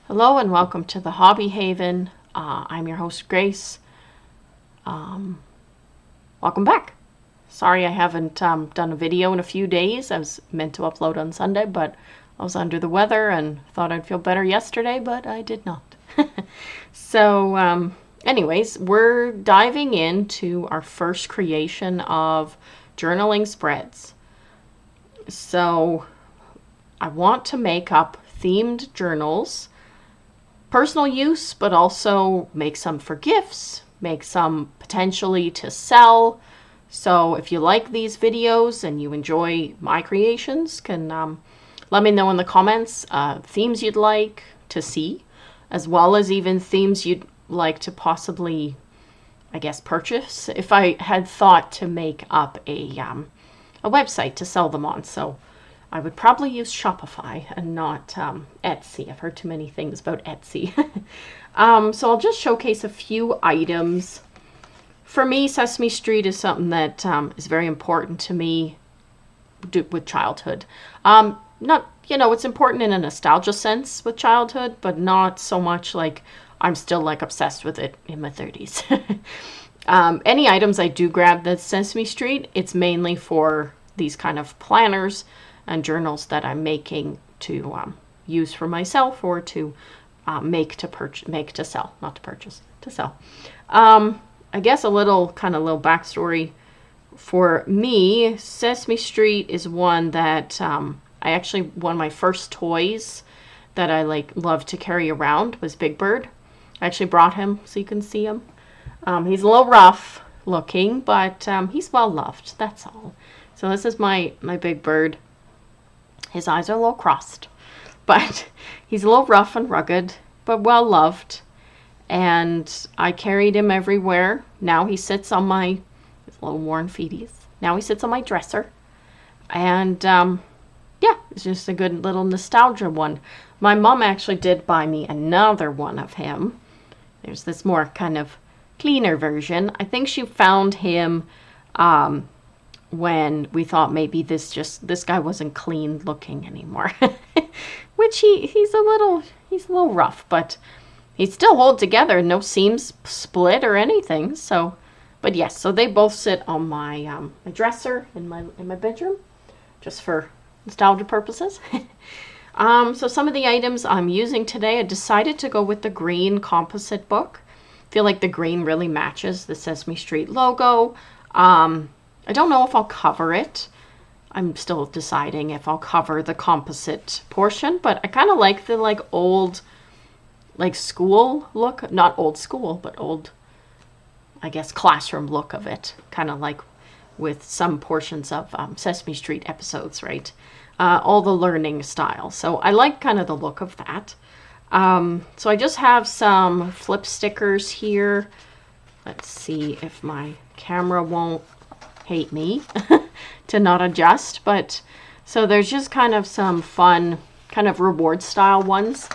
Hello and welcome to the Hobby Haven. I'm your host, Grace. Welcome back. Sorry I haven't done a video in a few days. I was meant to upload on Sunday, but I was under the weather and thought I'd feel better yesterday, but I did not. Anyways, we're diving into our first creation of journaling spreads. So I want to make up themed journals, personal use, but also make some for gifts, make some potentially to sell. So if you like these videos and you enjoy my creations, can let me know in the comments themes you'd like to see, as well as even themes you'd like to possibly, I guess, purchase if I had thought to make up a website to sell them on. So I would probably use Shopify and not Etsy. I've heard too many things about Etsy. So I'll just showcase a few items. For me, Sesame Street is something that is very important to me with childhood. It's important in a nostalgia sense with childhood, but not so much like I'm still like obsessed with it in my 30s. Any items I do grab that's Sesame Street, it's mainly for these kind of planners and journals that I'm making to use for myself or to make to sell, not to purchase, to sell. I guess a little backstory for me. Sesame Street is one that one of my first toys that I love to carry around was Big Bird. I actually brought him so you can see him. He's a little rough looking, but he's well loved. That's all. So this is my Big Bird. His eyes are a little crossed, but he's a little rough and rugged, but well loved. And I carried him everywhere. Now he sits on his little worn feeties. Now he sits on my dresser. And it's just a good little nostalgia one. My mom actually did buy me another one of him. There's this more kind of cleaner version. I think she found him when we thought maybe this guy wasn't clean looking anymore. Which he's a little rough, but he still holds together, no seams split or anything. So, but yes, so they both sit on my dresser in my bedroom, just for nostalgia purposes. So some of the items I'm using today, I decided to go with the green composite book. I feel like the green really matches the Sesame Street logo. I don't know if I'll cover it. I'm still deciding if I'll cover the composite portion, but I kind of like the old school look. Not old school, but old, I guess, classroom look of it. Kind of like with some portions of Sesame Street episodes, right? All the learning style. So I like kind of the look of that. So I just have some flip stickers here. Let's see if my camera won't hate me to not adjust. But so there's just kind of some fun kind of reward style ones.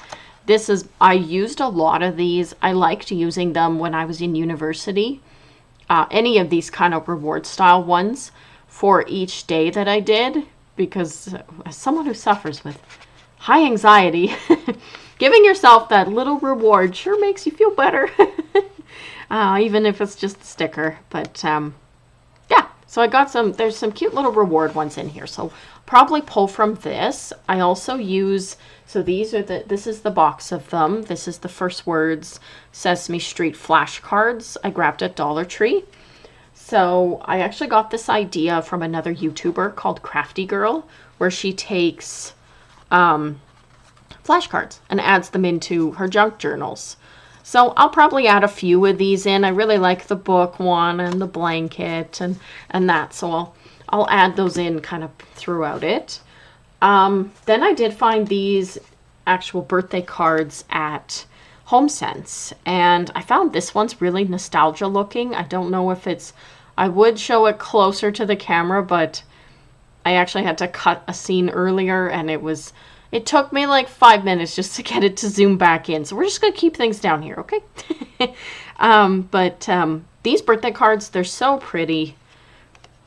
I used a lot of these. I liked using them when I was in university. Any of these kind of reward style ones for each day that I did, because as someone who suffers with high anxiety, giving yourself that little reward sure makes you feel better. Even if it's just a sticker. But so I got there's some cute little reward ones in here. So probably pull from this. I also use, so this is the box of them. This is the First Words Sesame Street flashcards I grabbed at Dollar Tree. So I actually got this idea from another YouTuber called Crafty Girl, where she takes flashcards and adds them into her junk journals. So I'll probably add a few of these in. I really like the book one and the blanket and that. So I'll add those in kind of throughout it. Then I did find these actual birthday cards at HomeSense, and I found this one's really nostalgia looking. I don't know if I would show it closer to the camera, but I actually had to cut a scene earlier, and it took me like 5 minutes just to get it to zoom back in. So we're just going to keep things down here, okay? These birthday cards, they're so pretty.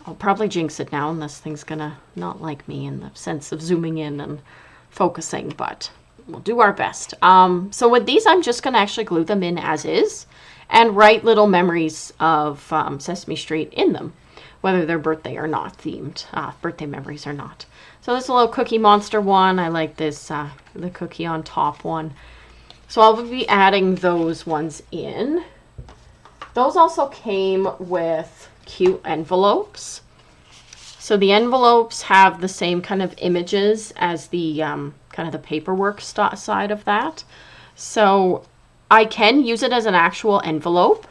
I'll probably jinx it now, and this thing's going to not like me in the sense of zooming in and focusing, but we'll do our best. So with these, I'm just going to actually glue them in as is and write little memories of Sesame Street in them, whether they're birthday or not themed, birthday memories or not. So this is a little Cookie Monster one. I like this, the cookie on top one. So I'll be adding those ones in. Those also came with cute envelopes. So the envelopes have the same kind of images as the kind of the paperwork side of that. So I can use it as an actual envelope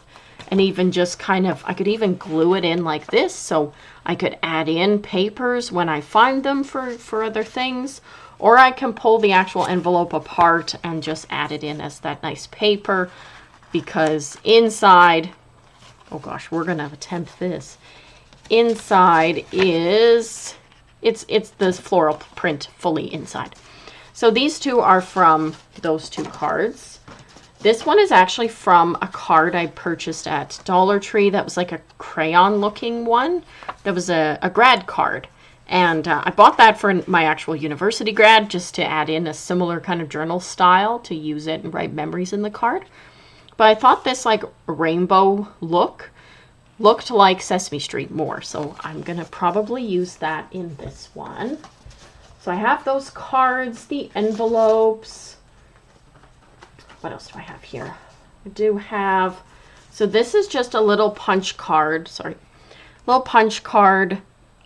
and even just kind of, I could even glue it in like this. So I could add in papers when I find them for other things, or I can pull the actual envelope apart and just add it in as that nice paper, because inside, oh gosh, we're going to attempt this. Inside is, it's the floral print fully inside. So these two are from those two cards. This one is actually from a card I purchased at Dollar Tree that was like a crayon looking one. That was a grad card. And I bought that for my actual university grad just to add in a similar kind of journal style to use it and write memories in the card. But I thought this like rainbow looked like Sesame Street more. So I'm going to probably use that in this one. So I have those cards, the envelopes. What else do I have here? I do have, so this is just a little punch card,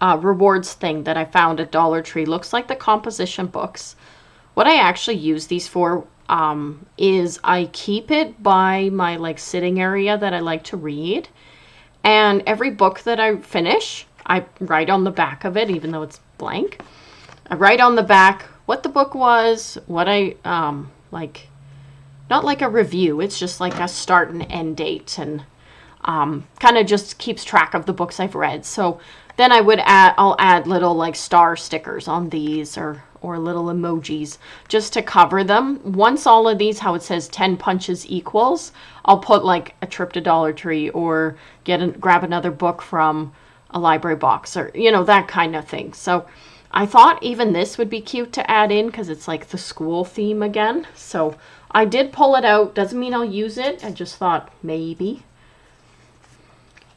rewards thing that I found at Dollar Tree. Looks like the composition books. What I actually use these for is I keep it by my like sitting area that I like to read. And every book that I finish, I write on the back of it, even though it's blank. I write on the back what the book was, what I like. Not like a review, it's just like a start and end date, and kind of just keeps track of the books I've read. So then I'll add little like star stickers on these or little emojis just to cover them. Once all of these, how it says 10 punches equals, I'll put like a trip to Dollar Tree or grab another book from a library box, or that kind of thing. So I thought even this would be cute to add in because it's like the school theme again. So I did pull it out. Doesn't mean I'll use it. I just thought maybe.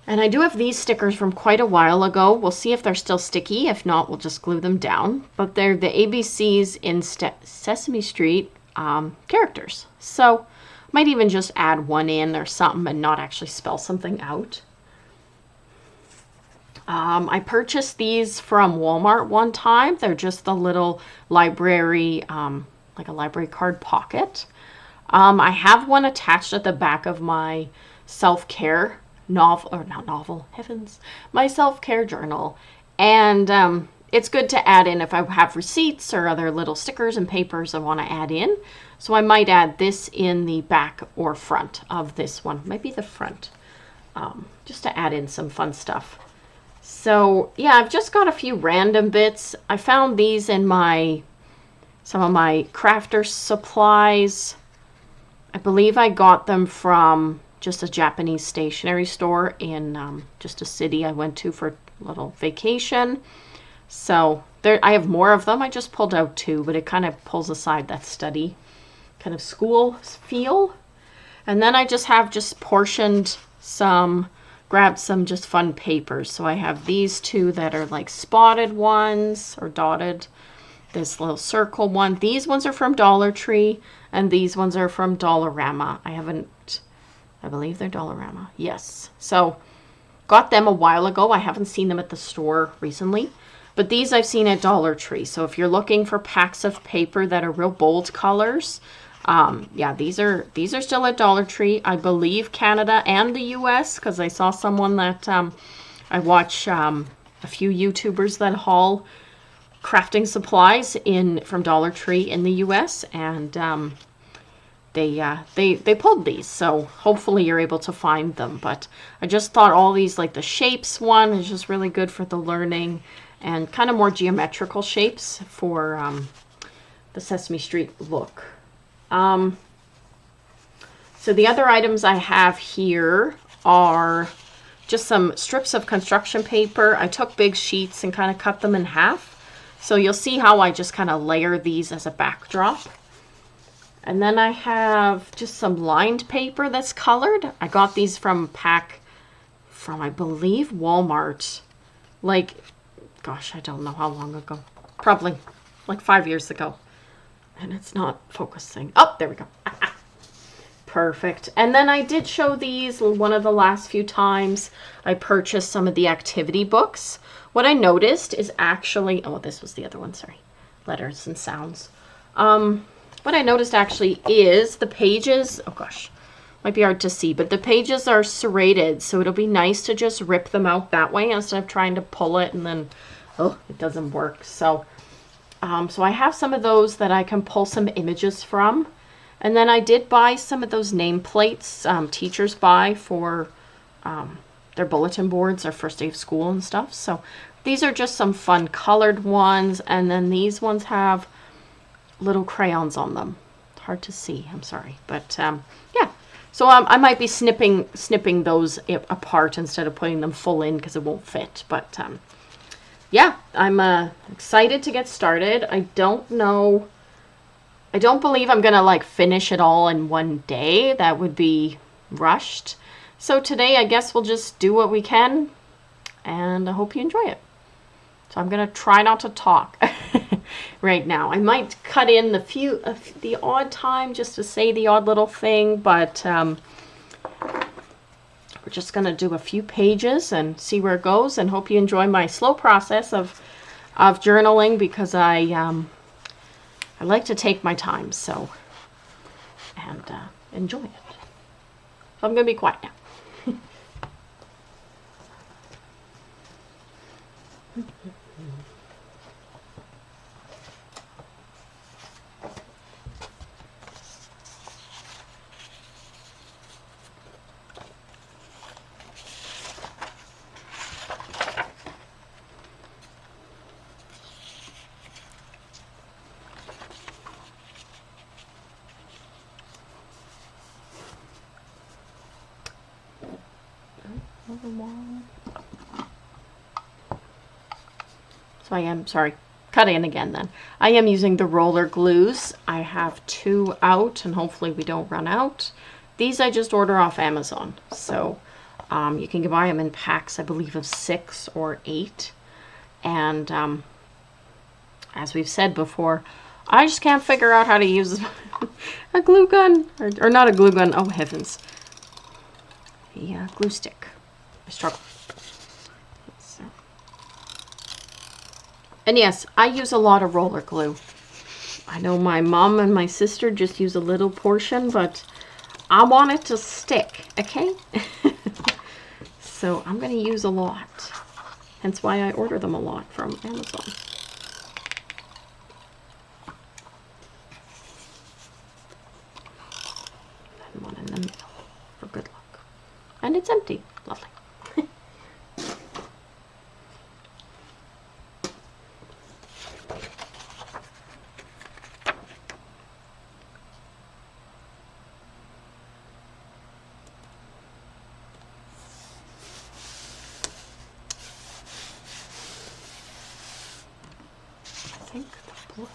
And I do have these stickers from quite a while ago. We'll see if they're still sticky. If not, we'll just glue them down. But they're the ABCs in Sesame Street characters. So might even just add one in or something and not actually spell something out. I purchased these from Walmart one time. They're just the little library, like a library card pocket. I have one attached at the back of my self-care my self-care journal. And it's good to add in if I have receipts or other little stickers and papers I want to add in. So I might add this in the back or front of this one. Might be the front, just to add in some fun stuff. So yeah, I've just got a few random bits. I found these in some of my crafter supplies. I believe I got them from just a Japanese stationery store in just a city I went to for a little vacation. So there, I have more of them. I just pulled out two, but it kind of pulls aside that study kind of school feel. And then I just portioned grabbed some just fun papers. So I have these two that are like spotted ones or dotted. This little circle one. These ones are from Dollar Tree, and these ones are from Dollarama. I believe they're Dollarama. Yes. So got them a while ago. I haven't seen them at the store recently, but these I've seen at Dollar Tree. So if you're looking for packs of paper that are real bold colors, yeah, these are still at Dollar Tree. I believe Canada and the US, because I saw someone that I watch a few YouTubers that haul crafting supplies from Dollar Tree in the US, and they pulled these, so hopefully you're able to find them. But I just thought all these, like the shapes one is just really good for the learning, and kind of more geometrical shapes for the Sesame Street look. So the other items I have here are just some strips of construction paper. I took big sheets and kind of cut them in half. So you'll see how I just kind of layer these as a backdrop. And then I have just some lined paper that's colored. I got these from I believe, Walmart. Like, gosh, I don't know how long ago. Probably like 5 years ago. And it's not focusing. Oh, there we go. Perfect. And then I did show these one of the last few times I purchased some of the activity books. What I noticed is actually, oh, this was the other one, sorry. Letters and sounds. What I noticed actually is the pages, oh gosh, might be hard to see, but the pages are serrated, so it'll be nice to just rip them out that way instead of trying to pull it and then, oh, it doesn't work. So I have some of those that I can pull some images from. And then I did buy some of those nameplates teachers buy for their bulletin boards, their first day of school and stuff. So these are just some fun colored ones. And then these ones have little crayons on them. It's hard to see, I'm sorry. But yeah, so I might be snipping those apart instead of putting them full in because it won't fit. But yeah, I'm excited to get started. I don't believe I'm gonna like finish it all in one day. That would be rushed. So today I guess we'll just do what we can, and I hope you enjoy it. So I'm gonna try not to talk right now. I might cut in the odd time just to say the odd little thing, but we're just gonna do a few pages and see where it goes, and hope you enjoy my slow process of journaling, because I like to take my time, so, and enjoy it. So I'm going to be quiet now. So I am, sorry, cut in again then. I am using the roller glues. I have 2 out, and hopefully we don't run out. These I just order off Amazon. So you can buy them in packs, I believe, of 6 or 8. And as we've said before, I just can't figure out how to use a glue gun, or not a glue gun, oh heavens. The glue stick. I struggle. So. And yes, I use a lot of roller glue. I know my mom and my sister just use a little portion, but I want it to stick, okay? So I'm going to use a lot. Hence why I order them a lot from Amazon. And one in the middle for good luck. And it's empty. Lovely. I think the blue.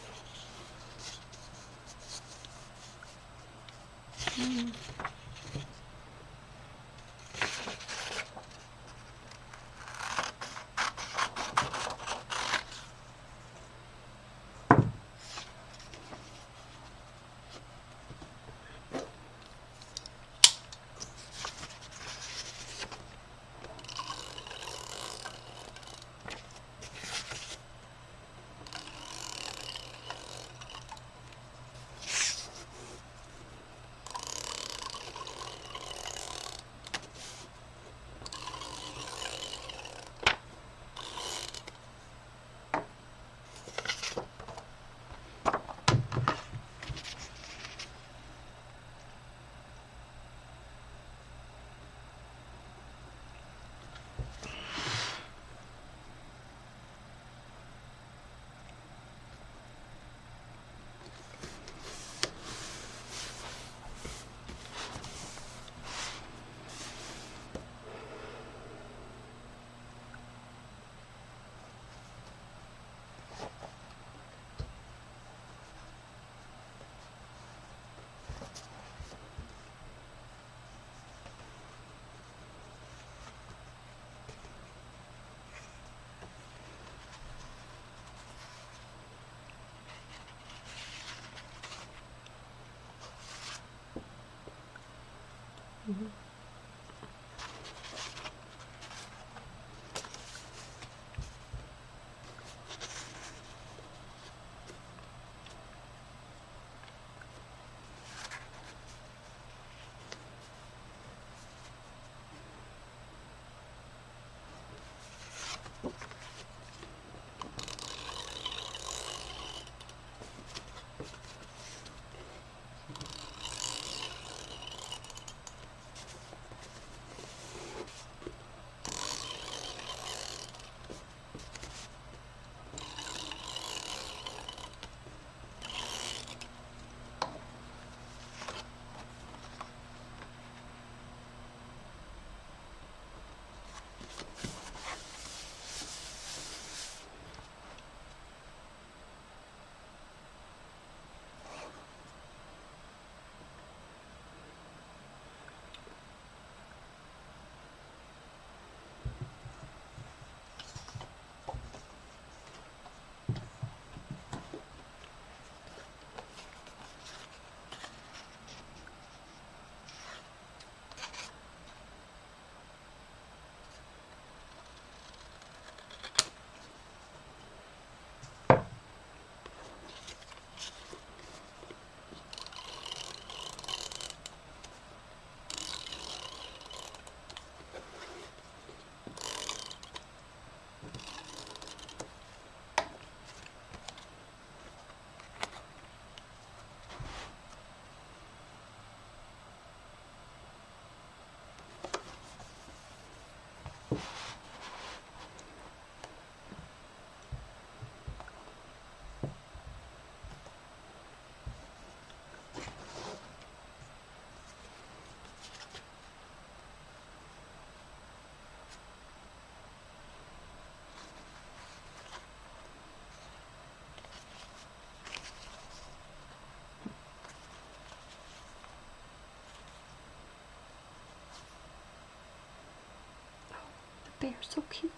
They're so cute.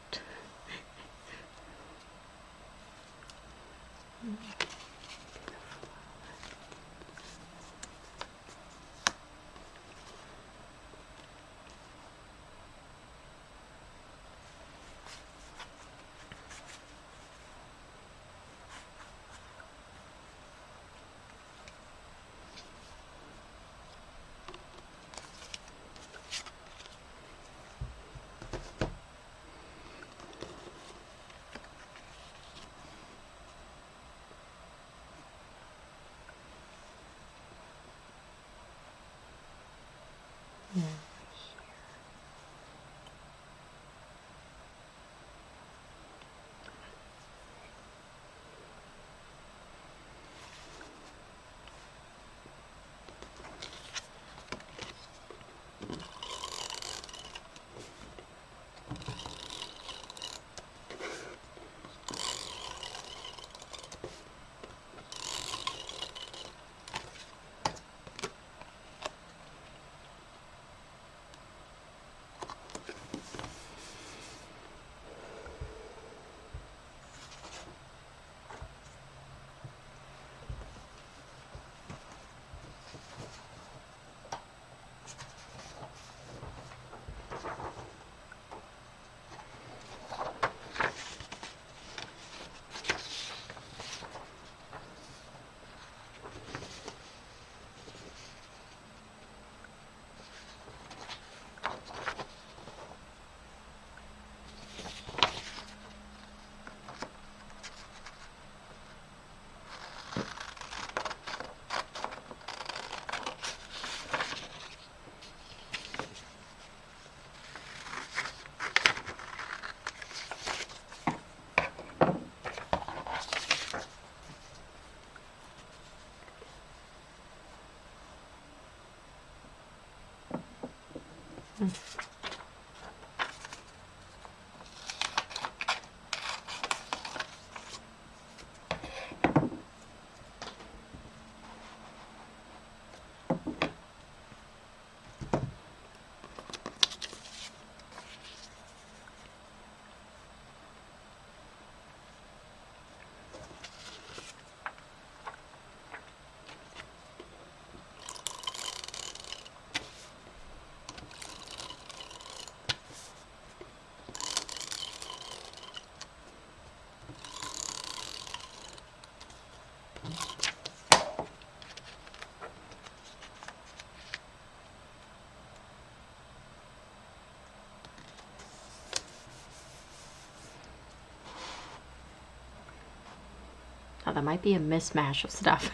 that might be a mismatch of stuff.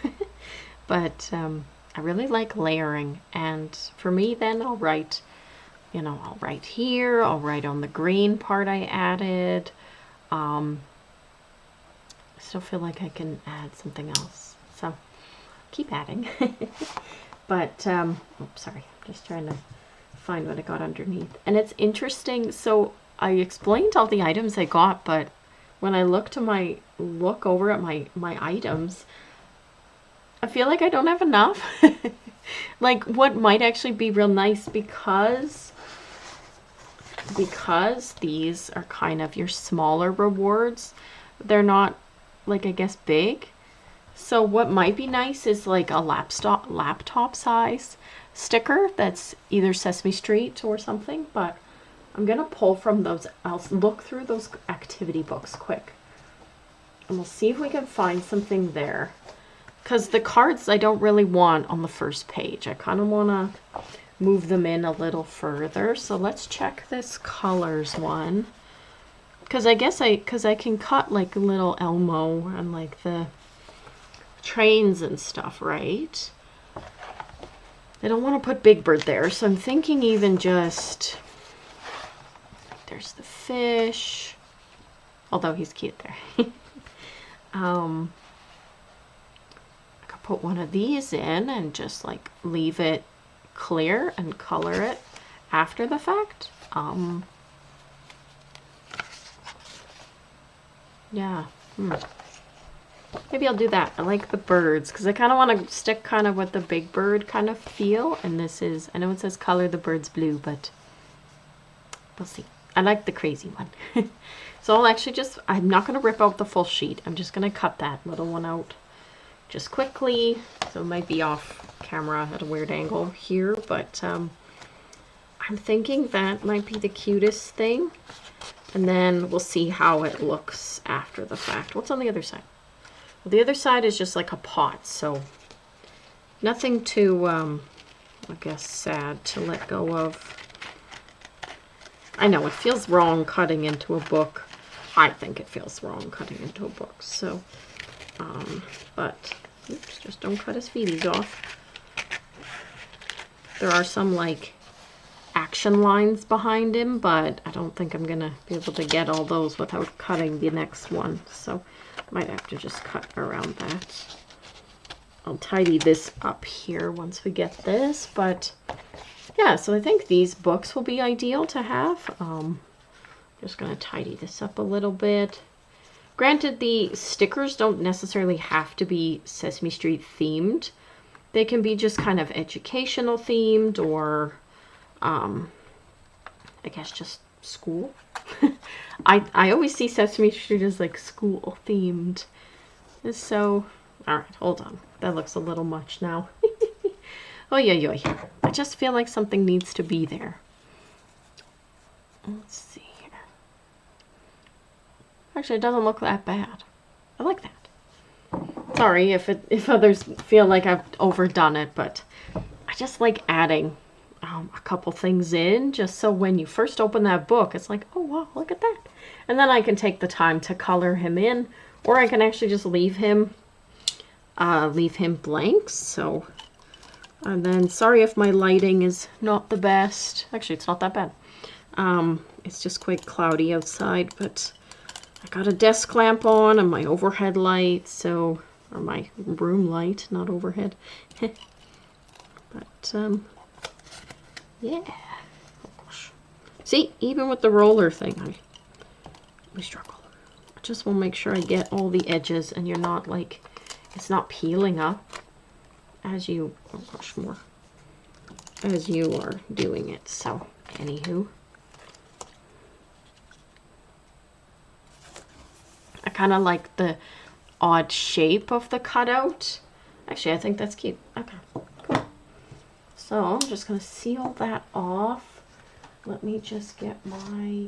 But I really like layering, and for me then I'll write, you know, I'll write here, I'll write on the green part I added. I still feel like I can add something else, so keep adding. But oops, sorry, I'm just trying to find what I got underneath. And it's interesting, so I explained all the items I got, but when I look over at my items, I feel like I don't have enough. Like, what might actually be real nice, because these are kind of your smaller rewards, they're not, like, I guess big. So what might be nice is like a laptop size sticker that's either Sesame Street or something, but I'm gonna pull from those. I'll look through those activity books quick, and we'll see if we can find something there. Because the cards I don't really want on the first page. I kind of want to move them in a little further. So let's check this colors one. Because I guess I can cut like little Elmo and like the trains and stuff, right? I don't want to put Big Bird there, so I'm thinking even just, there's the fish, although he's cute there. I could put one of these in and just like leave it clear and color it after the fact. Yeah. Maybe I'll do that. I like the birds because I kind of want to stick kind of with the Big Bird kind of feel. And this is, I know it says color the birds blue, but we'll see. I like the crazy one. So I'll actually just, I'm not going to rip out the full sheet. I'm just going to cut that little one out just quickly. So it might be off camera at a weird angle here, but I'm thinking that might be the cutest thing. And then we'll see how it looks after the fact. What's on the other side? Well, the other side is just like a pot, so nothing too, I guess, sad to let go of. I know it feels wrong cutting into a book. I think it feels wrong cutting into a book, so, but, oops, just don't cut his feeties off. There are some, like, action lines behind him, but I don't think I'm gonna be able to get all those without cutting the next one, so might have to just cut around that. I'll tidy this up here once we get this, but yeah, so I think these books will be ideal to have. Just gonna tidy this up a little bit. Granted, the stickers don't necessarily have to be Sesame Street themed. They can be just kind of educational themed, or I guess just school. I always see Sesame Street as like school themed. So, alright, hold on. That looks a little much now. Oh yeah. I just feel like something needs to be there. Let's see here. Actually, it doesn't look that bad. I like that. Sorry if others feel like I've overdone it, but I just like adding a couple things in, just so when you first open that book, it's like, oh wow, look at that. And then I can take the time to color him in, or I can actually just leave him blank. So, and then sorry if my lighting is not the best. Actually, it's not that bad. It's just quite cloudy outside, but I got a desk lamp on and my overhead light, so, or my room light, not overhead. But yeah. Oh gosh. See, even with the roller thing, we struggle. I just want to make sure I get all the edges and you're not like, it's not peeling up as you, oh gosh, more, as you are doing it. So, anywho. I kind of like the odd shape of the cutout. Actually, I think that's cute. Okay, cool. So I'm just going to seal that off. Let me just get my,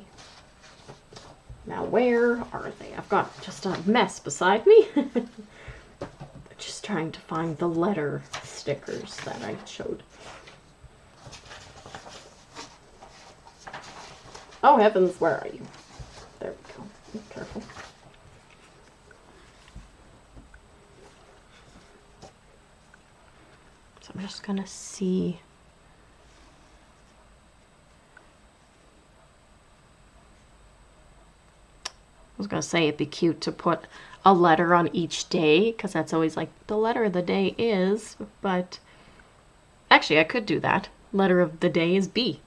now where are they? I've got just a mess beside me. Just trying to find the letter stickers that I showed. Oh heavens, where are you? There we go. Be careful. So I'm just gonna see. I was gonna say it'd be cute to put a letter on each day, because that's always like the letter of the day is, but actually I could do that. Letter of the day is B.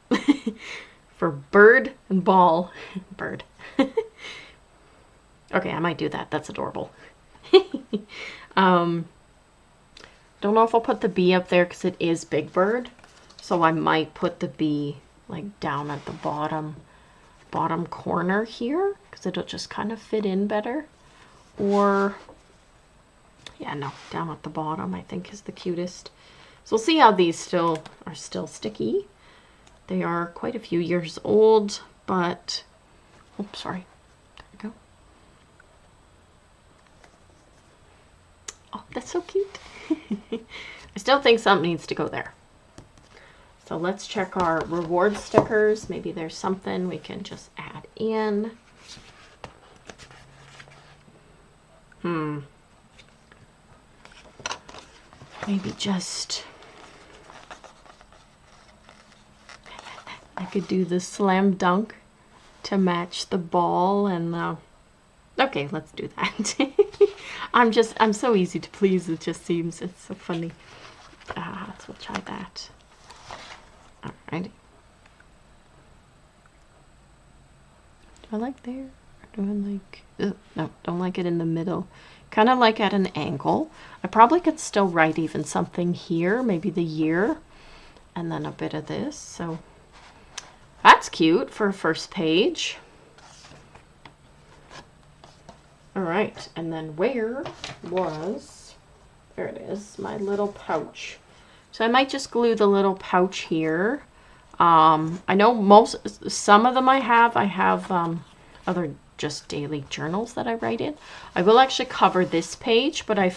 For bird and ball. Bird. Okay, I might do that. That's adorable. Don't know if I'll put the B up there because it is Big Bird. So I might put the B like down at the bottom corner here, because it'll just kind of fit in better. Or, yeah, no, down at the bottom I think is the cutest. So we'll see how these are still sticky. They are quite a few years old, but, oops, sorry. There we go. Oh, that's so cute. I still think something needs to go there. So let's check our reward stickers. Maybe there's something we can just add in. Maybe just, I could do the slam dunk to match the ball, and okay, let's do that. I'm so easy to please, it just seems, it's so funny. So we'll try that. Alrighty. Do I like there? Or do I like, no, don't like it in the middle. Kind of like at an angle. I probably could still write even something here, maybe the year, and then a bit of this. So that's cute for a first page. All right, and then where was, there it is, my little pouch. So I might just glue the little pouch here. I know some of them I have other just daily journals that I write in. I will actually cover this page, but I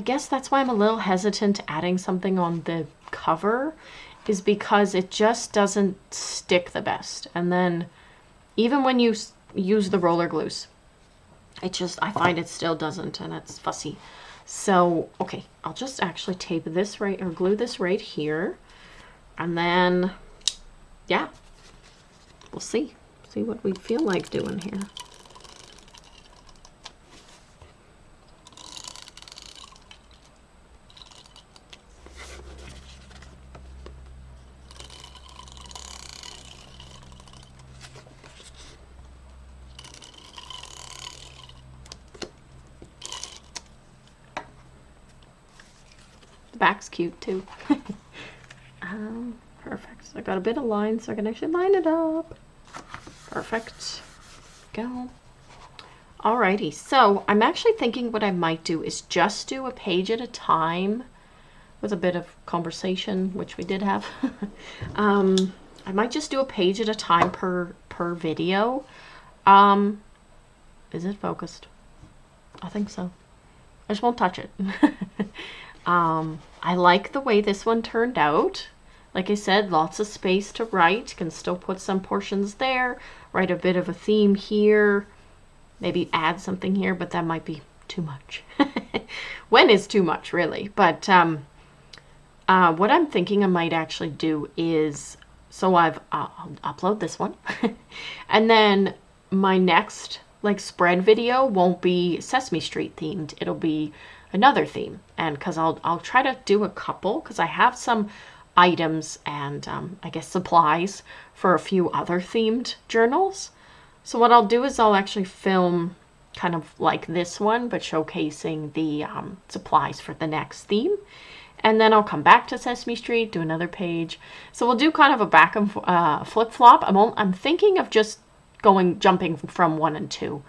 guess that's why I'm a little hesitant adding something on the cover, is because it just doesn't stick the best. And then even when you use the roller glues, I find it still doesn't, and it's fussy. So, okay, I'll just actually tape this right, or glue this right here. And then, yeah, we'll see what we feel like doing here. The back's cute too. Perfect. So I got a bit of line, so I can actually line it up. Perfect. Go. Alrighty, so I'm actually thinking what I might do is just do a page at a time with a bit of conversation, which we did have. I might just do a page at a time per video. Is it focused? I think so. I just won't touch it. I like the way this one turned out. Like I said, lots of space to write. Can still put some portions there, write a bit of a theme here, maybe add something here, but that might be too much. When is too much, really? But what I'm thinking I might actually do is, so I'll upload this one, and then my next like spread video won't be Sesame Street themed. It'll be another theme, and because I'll try to do a couple, because I have some items and I guess supplies for a few other themed journals. So what I'll do is I'll actually film kind of like this one, but showcasing the supplies for the next theme. And then I'll come back to Sesame Street, do another page. So we'll do kind of a back and flip-flop. I'm thinking of just jumping from 1 and 2.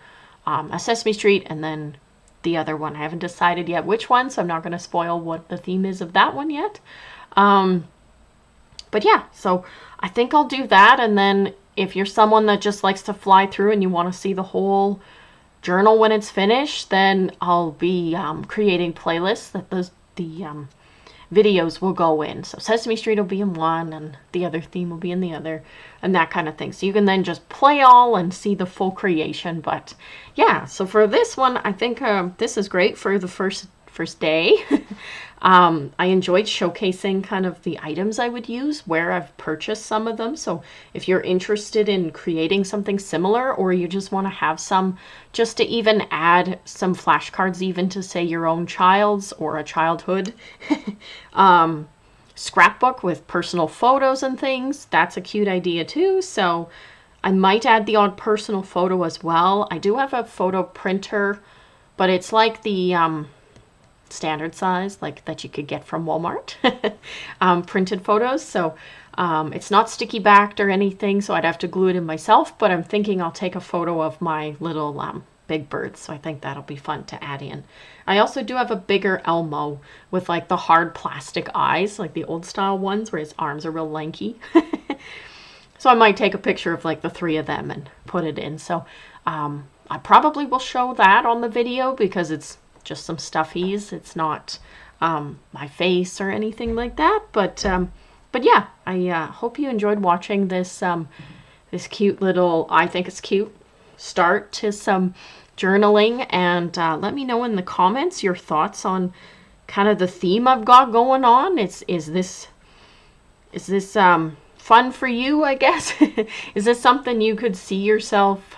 A Sesame Street and then the other one. I haven't decided yet which one, so I'm not going to spoil what the theme is of that one yet. But yeah, so I think I'll do that. And then if you're someone that just likes to fly through and you want to see the whole journal when it's finished, then I'll be creating playlists that the videos will go in. So Sesame Street will be in one and the other theme will be in the other, and that kind of thing. So you can then just play all and see the full creation. But yeah, so for this one, I think this is great for the first day. I enjoyed showcasing kind of the items I would use, where I've purchased some of them. So if you're interested in creating something similar, or you just want to have some, just to even add some flashcards, even to say your own child's or a childhood scrapbook with personal photos and things, that's a cute idea too. So I might add the odd personal photo as well. I do have a photo printer, but it's like the standard size, like that you could get from Walmart, printed photos. So it's not sticky backed or anything, so I'd have to glue it in myself, but I'm thinking I'll take a photo of my little big birds, so I think that'll be fun to add in. I also do have a bigger Elmo with like the hard plastic eyes, like the old style ones where his arms are real lanky. So I might take a picture of like the 3 of them and put it in. So I probably will show that on the video because it's just some stuffies. It's not my face or anything like that. But yeah, I hope you enjoyed watching this this cute little, I think it's cute, start to some journaling. And let me know in the comments your thoughts on kind of the theme I've got going on. Is this fun for you, I guess? Is this something you could see yourself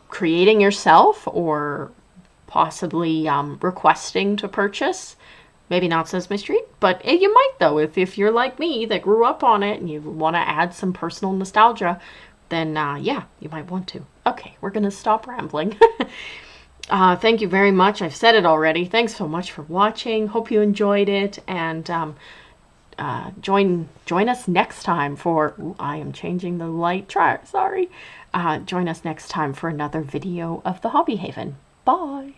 creating yourself, or possibly requesting to purchase? Maybe not Sesame Street, but you might though. If you're like me that grew up on it and you want to add some personal nostalgia, then yeah, you might want to. Okay, we're going to stop rambling. Thank you very much. I've said it already. Thanks so much for watching. Hope you enjoyed it, and join us next time for, ooh, I am changing the light. Sorry. Join us next time for another video of the Hobby Haven. Bye.